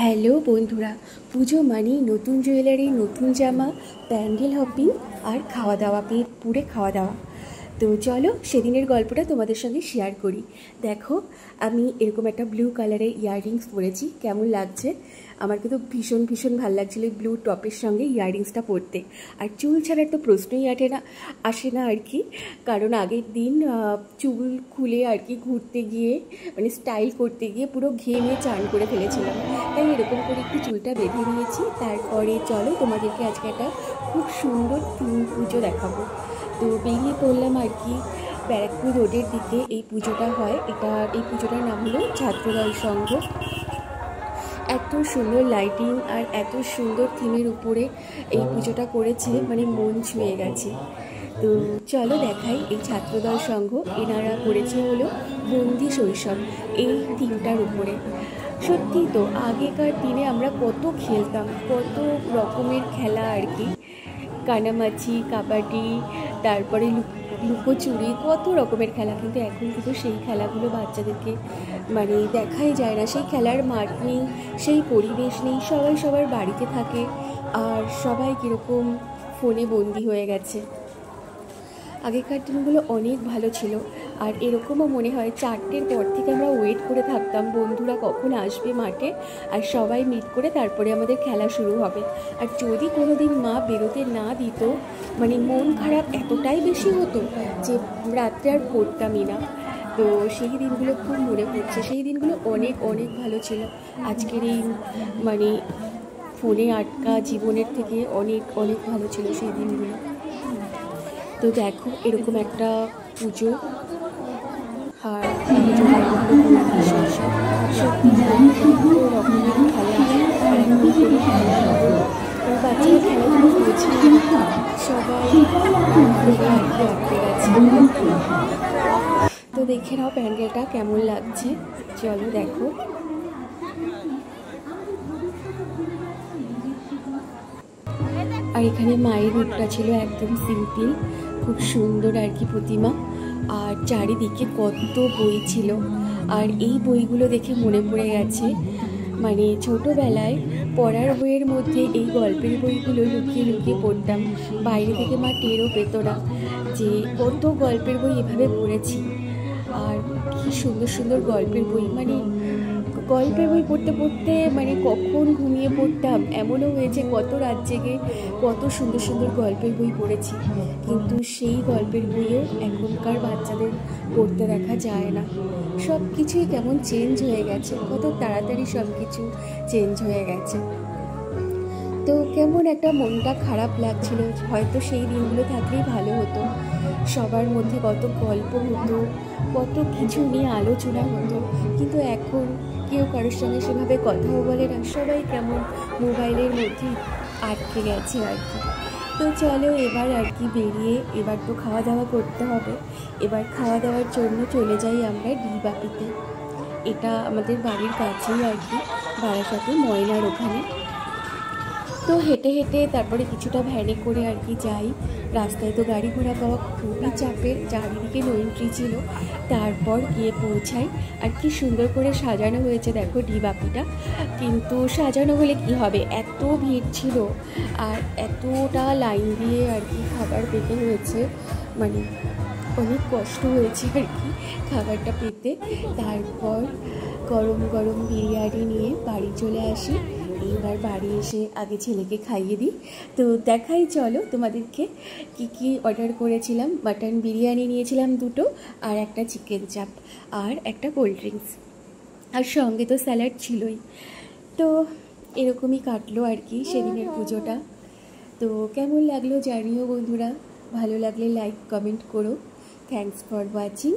Hello বন্ধুরা, পুজো মানেই নতুন জুয়েলারি, নতুন জামা, প্যান্ডেল হপিং আর খাওয়া দাওয়া, পেট পুড়ে খাওয়া দাওয়া। তো চলো সেদিনের গল্পটা তোমাদের সঙ্গে শেয়ার করি। দেখো, আমি এরকম একটা ব্লু কালারের ইয়াররিংস পরেছি। কেমন লাগছে? আমার কিন্তু ভীষণ ভীষণ ভালো লাগছিলো ব্লু টপের সঙ্গে ইয়াররিংসটা পরতে। আর চুল ছাড়ার তো প্রশ্নই আসে না আর কি, কারণ আগের দিন চুল খুলে আর কি ঘুরতে গিয়ে, মানে স্টাইল করতে গিয়ে পুরো ঘেমে চান করে ফেলেছিলাম। তাই এরকম করে একটু চুলটা বেঁধে নিয়েছি। তারপরে চলো তোমাদেরকে আজকে একটা খুব সুন্দর থিম পুজো দেখাবো। তো বেরিয়ে পড়লাম আর কি ব্যারাকপুর রোডের দিকে। এই পুজোটা হয়, এই পুজোটার নাম হলো ছাত্রদল সংঘ। এত সুন্দর লাইটিং আর এত সুন্দর থিমের উপরে এই পুজোটা করেছে, মানে মন ছুঁয়ে গেছে। তো চলো দেখাই এই ছাত্রদল সংঘ। এনারা করেছে হলো বন্দি শৈশব, এই থিমটার উপরে। সত্যি তো আগেকার দিনে আমরা কত খেলতাম, কত রকমের খেলা আর কি, কানামাছি, কাবাডি, তারপরে লুকোচুরি, কত রকমের খেলা। কিন্তু এখন কিন্তু সেই খেলাগুলো বাচ্চাদেরকে মানে দেখাই যায় না। সেই খেলার মাঠ নেই, সেই পরিবেশ নেই, সবাই সবার বাড়িতে থাকে আর সবাই কীরকম ফোনে বন্দি হয়ে গেছে। আগেকার দিনগুলো অনেক ভালো ছিল। আর এরকমও মনে হয় 4টের পর থেকে আমরা ওয়েট করে থাকতাম বন্ধুরা কখন আসবে মাঠে, আর সবাই মিট করে তারপরে আমাদের খেলা শুরু হবে। আর যদি কোনো দিন মা বেরোতে না দিত, মানে মন খারাপ এতটাই বেশি হতো যে রাত্রে আর পড়তামই না। তো সেই দিনগুলো খুব মনে পড়ছে। সেই দিনগুলো অনেক অনেক ভালো ছিল। আজকের এই মানে ফোনে আটকা জীবনের থেকে অনেক অনেক ভালো ছিল সেই দিনগুলো। তো দেখো এরকম একটা পুজো, আর সত্যি কত রকমের খেলা, আর এখন কোনো খেলা হবে বাচ্চারা খেলাধুলো করছে, সবাই আটকে গেছে। তো দেখে নাও প্যান্ডেলটা কেমন লাগছে, চলো দেখো। আর এখানে মায়ের রূপটা ছিল একদম সিম্পল, খুব সুন্দর আর কি প্রতিমা। আর চারিদিকে কত বই ছিল, আর এই বইগুলো দেখে মনে পড়ে গেছে মানে ছোটোবেলায় পড়ার বইয়ের মধ্যে এই গল্পের বইগুলো লুকিয়ে লুকিয়ে পড়তাম। বাইরে থেকে মা টেরও পেত না যে কত গল্পের বই এভাবে পড়েছি। আর কি সুন্দর সুন্দর গল্পের বই, মানে গল্পের বই পড়তে পড়তে মানে কখন ঘুমিয়ে পড়তাম, এমনও হয়েছে কত রাত জেগে কত সুন্দর সুন্দর গল্পের বই পড়েছি। কিন্তু সেই গল্পের বইও এখনকার বাচ্চাদের পড়তে দেখা যায় না। সব কিছুই কেমন চেঞ্জ হয়ে গেছে, কত তাড়াতাড়ি সব কিছু চেঞ্জ হয়ে গেছে। তো কেমন একটা মনটা খারাপ লাগছিল, হয়তো সেই দিনগুলো থাকলেই ভালো হতো। সবার মধ্যে কত গল্প হতো, কত কিছু নিয়ে আলোচনা হতো। কিন্তু এখন কেউ কারোর সঙ্গে সেভাবে কথাও বলে না, সবাই কেমন মোবাইলের মধ্যে আটকে গেছে আর কি। তো চলো এবার আর কি বেরিয়ে, এবার তো খাওয়া দাওয়া করতে হবে। এবার খাওয়া দাওয়ার জন্য চলে যাই আমরা ডিবাপিতে। এটা আমাদের বাড়ির কাছেই আর কি, বারাসাতে ময়নার ওখানে। তো হেঁটে হেঁটে তারপরে কিছুটা ভ্যানে করে আর কি যাই। রাস্তায় তো গাড়ি ঘোড়া পাওয়া খুবই চাপের, চারিদিকে নো এন্ট্রি ছিল। তারপর গিয়ে পৌঁছাই। আর কি সুন্দর করে সাজানো হয়েছে দেখো ডিবাপিটা। কিন্তু সাজানো হলে কি হবে, এত ভিড় ছিল আর এতটা লাইন দিয়ে আর কি খাবার পেতে হয়েছে, মানে অনেক কষ্ট হয়েছে আর কি খাবারটা পেতে। তারপর গরম গরম বিরিয়ানি নিয়ে বাড়ি চলে আসি। এবার বাড়ি এসে আগে ছেলেকে খাইয়ে দিই। তো দেখাই চলো তোমাদেরকে কি কি অর্ডার করেছিলাম। মাটন বিরিয়ানি নিয়েছিলাম 2টো, আর একটা চিকেন চাপ, আর একটা কোল্ড ড্রিঙ্কস, আর সঙ্গে তো স্যালাড ছিলই। তো এরকমই কাটলো আর কি সেদিনের পুজোটা। তো কেমন লাগলো জানিও বন্ধুরা, ভালো লাগলে লাইক কমেন্ট করো। Thanks for watching.